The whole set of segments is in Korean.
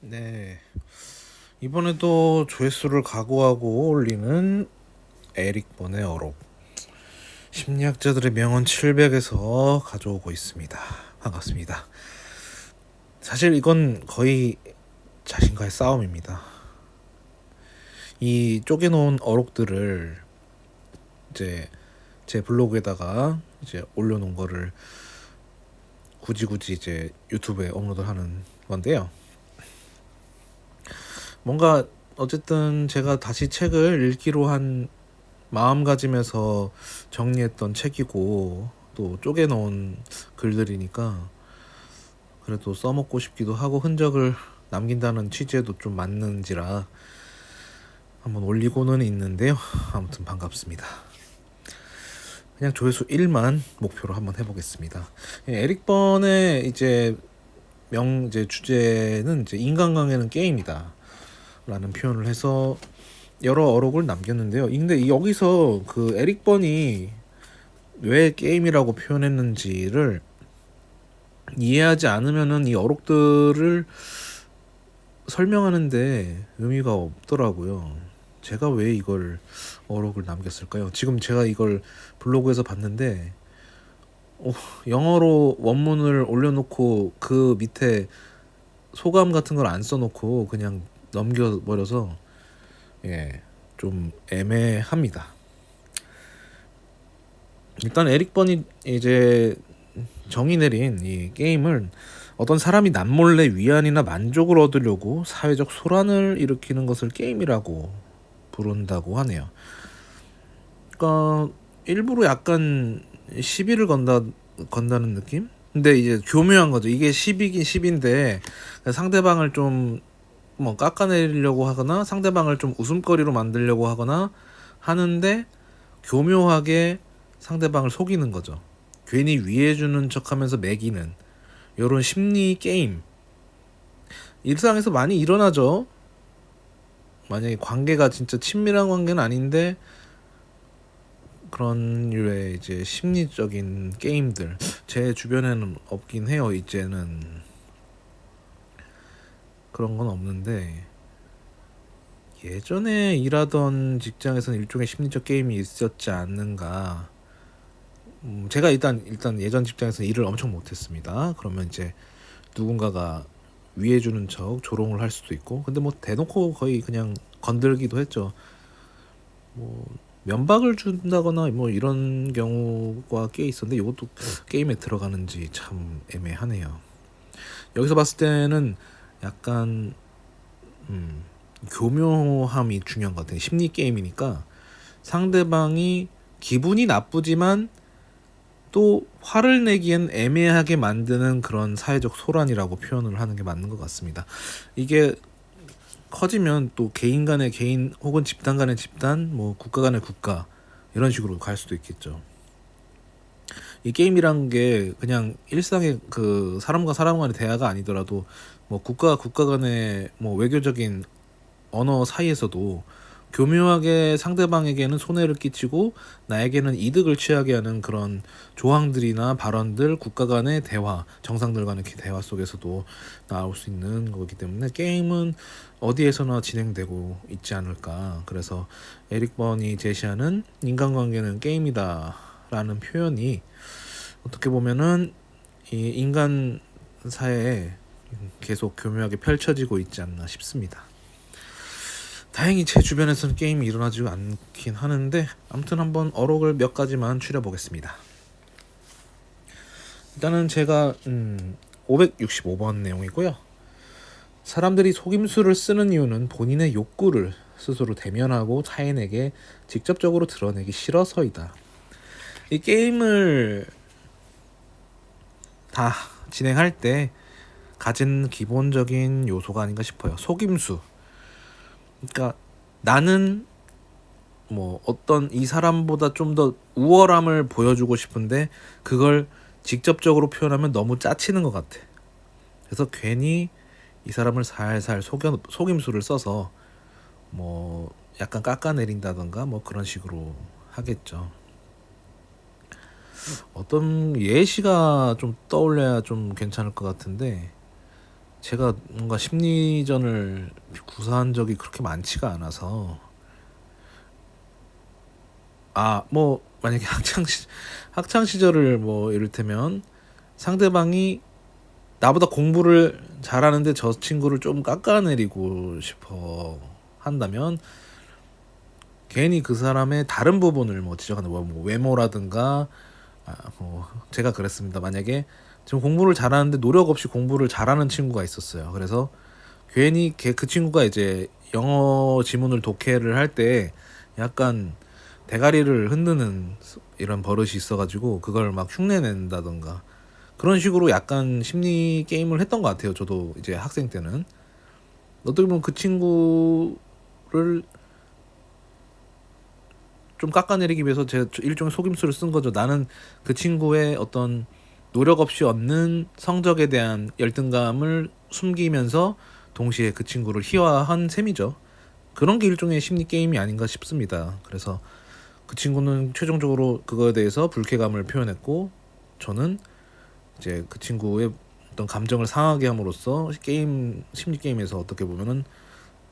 네. 이번에도 조회수를 각오하고 올리는 에릭 번의 어록. 심리학자들의 명언 700에서 가져오고 있습니다. 반갑습니다. 사실 이건 거의 자신과의 싸움입니다. 이 쪼개놓은 어록들을 이제 제 블로그에다가 이제 올려놓은 거를 굳이 이제 유튜브에 업로드하는 건데요. 뭔가 어쨌든 제가 다시 책을 읽기로 한 마음가짐에서 정리했던 책이고 또 쪼개놓은 글들이니까 그래도 써먹고 싶기도 하고 흔적을 남긴다는 취지에도 좀 맞는지라 한번 올리고는 있는데요. 아무튼 반갑습니다. 그냥 조회수 1만 목표로 한번 해보겠습니다. 에릭 번의 이제 이제 주제는 이제 인간관계는 게임이다 라는 표현을 해서 여러 어록을 남겼는데요. 근데 여기서 그 에릭 번이 왜 게임이라고 표현했는지를 이해하지 않으면은 이 어록들을 설명하는데 의미가 없더라고요. 제가 왜 이걸 어록을 남겼을까요? 지금 제가 이걸 블로그에서 봤는데 영어로 원문을 올려놓고 그 밑에 소감 같은 걸 안 써놓고 그냥 넘겨버려서 좀 애매합니다. 일단 에릭 번이 이제 정의 내린 이 게임을 어떤 사람이 남몰래 위안이나 만족을 얻으려고 사회적 소란을 일으키는 것을 게임이라고 부른다고 하네요. 그러니까 일부러 약간 시비를 건다는 느낌? 근데 이제 교묘한 거죠. 이게 시비긴 시비인데 상대방을 좀 뭐 깎아내리려고 하거나 상대방을 좀 웃음거리로 만들려고 하거나 하는데 교묘하게 상대방을 속이는 거죠. 괜히 위해주는 척하면서 매기는 이런 심리 게임 일상에서 많이 일어나죠. 만약에 관계가 진짜 친밀한 관계는 아닌데 그런 류의 이제 심리적인 게임들 제 주변에는 없긴 해요. 이제는 그런 건 없는데 예전에 일하던 직장에서는 일종의 심리적 게임이 있었지 않는가. 제가 일단 예전 직장에서 일을 엄청 못했습니다. 그러면 이제 누군가가 위해주는 척 조롱을 할 수도 있고, 근데 뭐 대놓고 거의 그냥 건들기도 했죠. 뭐 면박을 준다거나 뭐 이런 경우가 꽤 있었는데 이것도 게임에 들어가는지 참 애매하네요. 여기서 봤을 때는 약간 교묘함이 중요한 것 같아요. 심리 게임이니까 상대방이 기분이 나쁘지만 또 화를 내기엔 애매하게 만드는 그런 사회적 소란이라고 표현을 하는 게 맞는 것 같습니다. 이게 커지면 또 개인 간의 개인 혹은 집단 간의 집단, 뭐 국가 간의 국가 이런 식으로 갈 수도 있겠죠. 이 게임이란 게 그냥 일상의 그 사람과 사람 간의 대화가 아니더라도 뭐 국가 간의 뭐 외교적인 언어 사이에서도 교묘하게 상대방에게는 손해를 끼치고 나에게는 이득을 취하게 하는 그런 조항들이나 발언들, 국가 간의 대화, 정상들 간의 대화 속에서도 나올 수 있는 거기 때문에 게임은 어디에서나 진행되고 있지 않을까. 그래서 에릭 번이 제시하는 인간관계는 게임이다 라는 표현이 어떻게 보면은 이 인간 사회에 계속 교묘하게 펼쳐지고 있지 않나 싶습니다. 다행히 제 주변에서는 게임이 일어나지 않긴 하는데 아무튼 한번 어록을 몇 가지만 추려보겠습니다. 일단은 제가 565번 내용이고요. 사람들이 속임수를 쓰는 이유는 본인의 욕구를 스스로 대면하고 타인에게 직접적으로 드러내기 싫어서이다. 이 게임을 다 진행할 때 가진 기본적인 요소가 아닌가 싶어요. 속임수. 그러니까 나는 뭐 어떤 이 사람보다 좀 더 우월함을 보여주고 싶은데 그걸 직접적으로 표현하면 너무 짜치는 것 같아. 그래서 괜히 이 사람을 살살 속임수를 써서 뭐 약간 깎아내린다던가 뭐 그런 식으로 하겠죠. 어떤 예시가 좀 떠올려야 좀 괜찮을 것 같은데 제가 뭔가 심리전을 구사한 적이 그렇게 많지가 않아서 뭐 만약에 학창 시절을 뭐 이를테면 상대방이 나보다 공부를 잘하는데 저 친구를 좀 깎아내리고 싶어 한다면 괜히 그 사람의 다른 부분을 뭐 지적하는 뭐 외모라든가 뭐 제가 그랬습니다. 만약에 지금 공부를 잘하는데 노력 없이 공부를 잘하는 친구가 있었어요. 그래서 괜히 그 친구가 이제 영어 지문을 독해를 할 때 약간 대가리를 흔드는 이런 버릇이 있어가지고 그걸 막 흉내낸다던가 그런 식으로 약간 심리 게임을 했던 것 같아요. 저도 이제 학생 때는 어떻게 보면 그 친구를 좀 깎아내리기 위해서 제가 일종의 속임수를 쓴 거죠. 나는 그 친구의 어떤 노력 없이 얻는 성적에 대한 열등감을 숨기면서 동시에 그 친구를 희화한 셈이죠. 그런 게 일종의 심리 게임이 아닌가 싶습니다. 그래서 그 친구는 최종적으로 그거에 대해서 불쾌감을 표현했고 저는 이제 그 친구의 어떤 감정을 상하게 함으로써 심리 게임에서 어떻게 보면은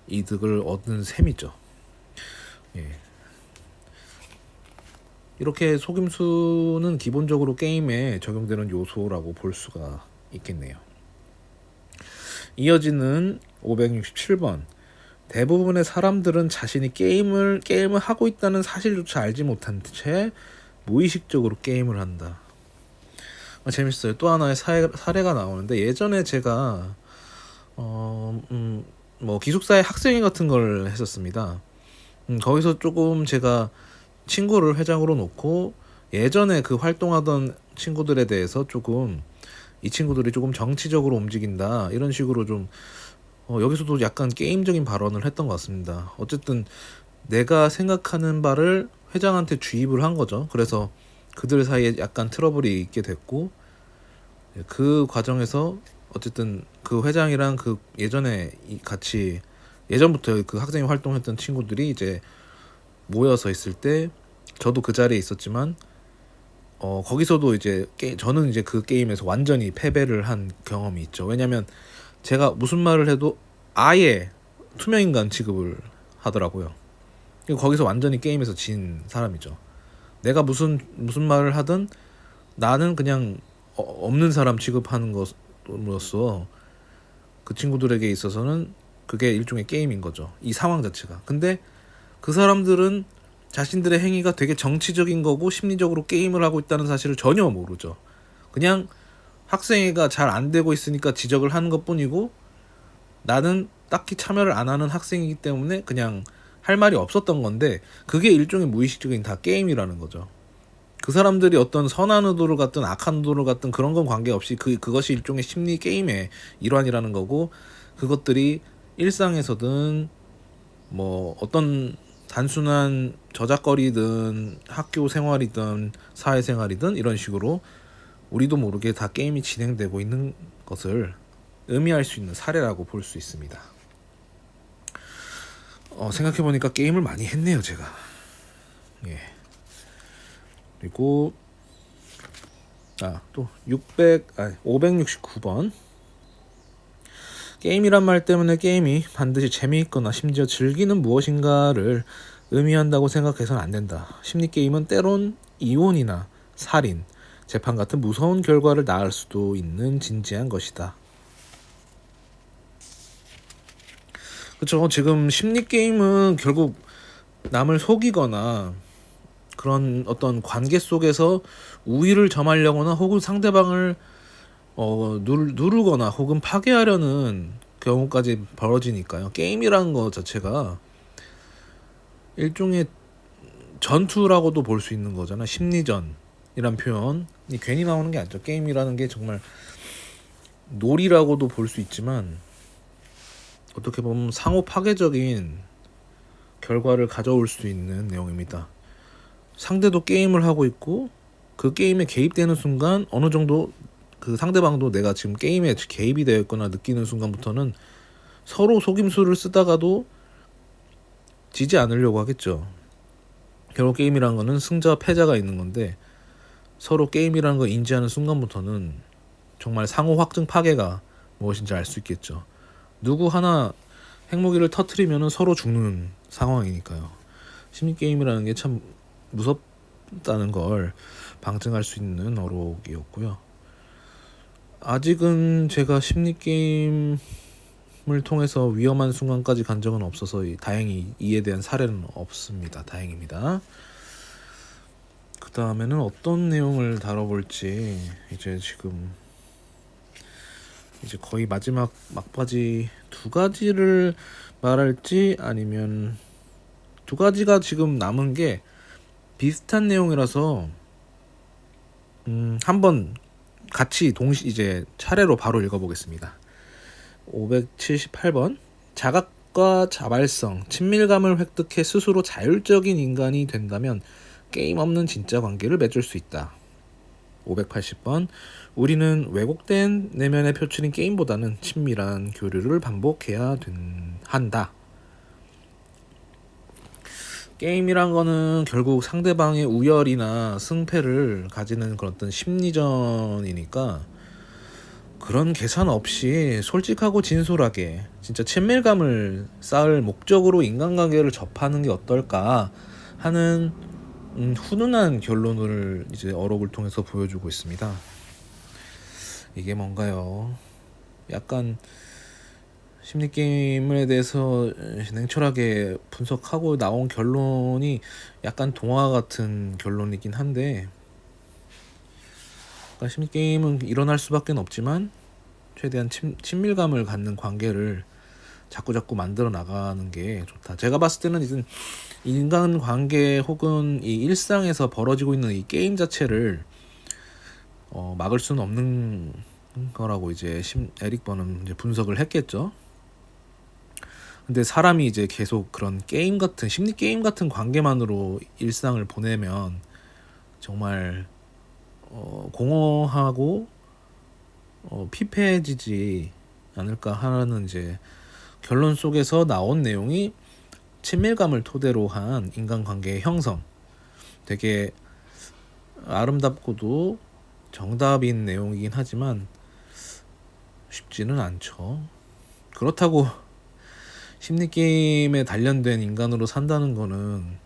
이득을 얻는 셈이죠. 예. 이렇게 속임수는 기본적으로 게임에 적용되는 요소라고 볼 수가 있겠네요. 이어지는 567번. 대부분의 사람들은 자신이 게임을 하고 있다는 사실조차 알지 못한 채 무의식적으로 게임을 한다. 재밌어요. 또 하나의 사례가 나오는데 예전에 제가 뭐 기숙사의 학생회 같은 걸 했었습니다. 거기서 조금 제가 친구를 회장으로 놓고 예전에 그 활동하던 친구들에 대해서 조금 이 친구들이 조금 정치적으로 움직인다 이런 식으로 좀 여기서도 약간 게임적인 발언을 했던 것 같습니다. 어쨌든 내가 생각하는 바를 회장한테 주입을 한 거죠. 그래서 그들 사이에 약간 트러블이 있게 됐고 그 과정에서 어쨌든 그 회장이랑 그 예전에 같이 예전부터 그 학생회 활동했던 친구들이 이제 모여서 있을 때 저도 그 자리에 있었지만 거기서도 이제 저는 이제 그 게임에서 완전히 패배를 한 경험이 있죠. 왜냐면 제가 무슨 말을 해도 아예 투명인간 취급을 하더라고요. 거기서 완전히 게임에서 진 사람이죠. 내가 무슨 말을 하든 나는 그냥 없는 사람 취급하는 것으로서 그 친구들에게 있어서는 그게 일종의 게임인 거죠. 이 상황 자체가. 근데 그 사람들은 자신들의 행위가 되게 정치적인 거고 심리적으로 게임을 하고 있다는 사실을 전혀 모르죠. 그냥 학생회가 잘 안 되고 있으니까 지적을 하는 것뿐이고 나는 딱히 참여를 안 하는 학생이기 때문에 그냥 할 말이 없었던 건데 그게 일종의 무의식적인 다 게임이라는 거죠. 그 사람들이 어떤 선한 의도를 갖든 악한 의도를 갖든 그런 건 관계없이 그것이 일종의 심리 게임의 일환이라는 거고 그것들이 일상에서든 뭐 어떤 단순한 저작거리든 학교 생활이든 사회생활이든 이런 식으로 우리도 모르게 다 게임이 진행되고 있는 것을 의미할 수 있는 사례라고 볼 수 있습니다. 생각해보니까 게임을 많이 했네요 제가. 예. 그리고 또 569번. 게임이란 말 때문에 게임이 반드시 재미있거나 심지어 즐기는 무엇인가를 의미한다고 생각해서는 안 된다. 심리게임은 때론 이혼이나 살인, 재판 같은 무서운 결과를 낳을 수도 있는 진지한 것이다. 그렇죠. 지금 심리게임은 결국 남을 속이거나 그런 어떤 관계 속에서 우위를 점하려거나 혹은 상대방을 누르거나 혹은 파괴하려는 경우까지 벌어지니까요. 게임이라는 것 자체가 일종의 전투라고도 볼 수 있는 거잖아. 심리전이란 표현이 괜히 나오는 게 아니죠. 게임이라는 게 정말 놀이라고도 볼 수 있지만 어떻게 보면 상호 파괴적인 결과를 가져올 수 있는 내용입니다. 상대도 게임을 하고 있고 그 게임에 개입되는 순간 어느 정도 그 상대방도 내가 지금 게임에 개입이 되어 있거나 느끼는 순간부터는 서로 속임수를 쓰다가도 지지 않으려고 하겠죠. 결국 게임이라는 거는 승자와 패자가 있는 건데 서로 게임이라는 걸 인지하는 순간부터는 정말 상호 확증 파괴가 무엇인지 알 수 있겠죠. 누구 하나 핵무기를 터트리면 서로 죽는 상황이니까요. 심리 게임이라는 게 참 무섭다는 걸 방증할 수 있는 어록이었고요. 아직은 제가 심리 게임을 통해서 위험한 순간까지 간 적은 없어서 다행히 이에 대한 사례는 없습니다. 다행입니다. 그 다음에는 어떤 내용을 다뤄볼지 이제 거의 마지막 막바지 두 가지를 말할지 아니면 두 가지가 지금 남은 게 비슷한 내용이라서 한번 같이 이제 차례로 바로 읽어보겠습니다. 578번 자각과 자발성, 친밀감을 획득해 스스로 자율적인 인간이 된다면 게임 없는 진짜 관계를 맺을 수 있다. 580번 우리는 왜곡된 내면의 표출인 게임보다는 친밀한 교류를 반복해야 한다. 게임이란 거는 결국 상대방의 우열이나 승패를 가지는 그런 어떤 심리전이니까 그런 계산 없이 솔직하고 진솔하게 진짜 친밀감을 쌓을 목적으로 인간관계를 접하는 게 어떨까 하는 훈훈한 결론을 이제 어록을 통해서 보여주고 있습니다. 이게 뭔가요? 약간 심리게임에 대해서 냉철하게 분석하고 나온 결론이 약간 동화 같은 결론이긴 한데, 그러니까 심리게임은 일어날 수밖에 없지만 최대한 친밀감을 갖는 관계를 자꾸 만들어 나가는 게 좋다. 제가 봤을 때는 이제 인간관계 혹은 이 일상에서 벌어지고 있는 이 게임 자체를 막을 수는 없는 거라고 이제 에릭 번은 이제 분석을 했겠죠. 근데 사람이 이제 계속 그런 게임 같은 심리 게임 같은 관계만으로 일상을 보내면 정말 공허하고 피폐해지지 않을까 하는 이제 결론 속에서 나온 내용이 친밀감을 토대로 한 인간관계의 형성, 되게 아름답고도 정답인 내용이긴 하지만 쉽지는 않죠. 그렇다고 심리게임에 단련된 인간으로 산다는 거는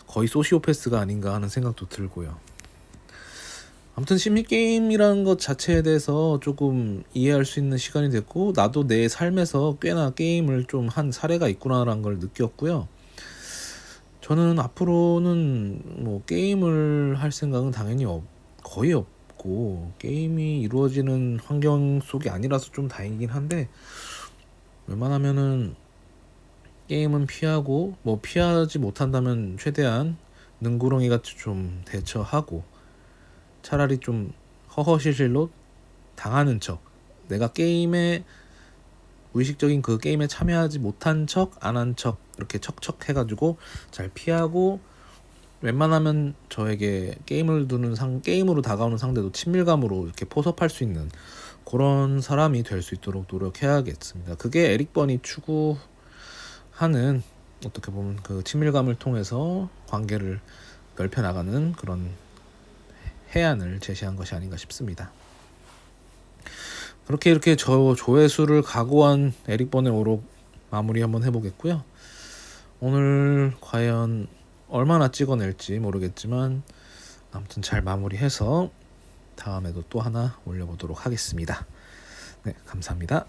거의 소시오패스가 아닌가 하는 생각도 들고요. 아무튼 심리게임이라는 것 자체에 대해서 조금 이해할 수 있는 시간이 됐고, 나도 내 삶에서 꽤나 게임을 좀 한 사례가 있구나라는 걸 느꼈고요. 저는 앞으로는 뭐 게임을 할 생각은 당연히 거의 없고, 게임이 이루어지는 환경 속이 아니라서 좀 다행이긴 한데, 웬만하면은 게임은 피하고, 뭐 피하지 못한다면 최대한 능구렁이 같이 좀 대처하고, 차라리 좀 허허실실로 당하는 척, 내가 게임에 무의식적인 그 게임에 참여하지 못한 척, 안 한 척 이렇게 척척 해가지고 잘 피하고, 웬만하면 저에게 게임으로 다가오는 상대도 친밀감으로 이렇게 포섭할 수 있는 그런 사람이 될 수 있도록 노력해야겠습니다. 그게 에릭 번이 추구하는, 어떻게 보면 그 친밀감을 통해서 관계를 넓혀나가는 그런 해안을 제시한 것이 아닌가 싶습니다. 그렇게 이렇게 조회수를 각오한 에릭 번의 오록 마무리 한번 해보겠고요. 오늘 과연 얼마나 찍어낼지 모르겠지만 아무튼 잘 마무리해서 다음에도 또 하나 올려보도록 하겠습니다. 네, 감사합니다.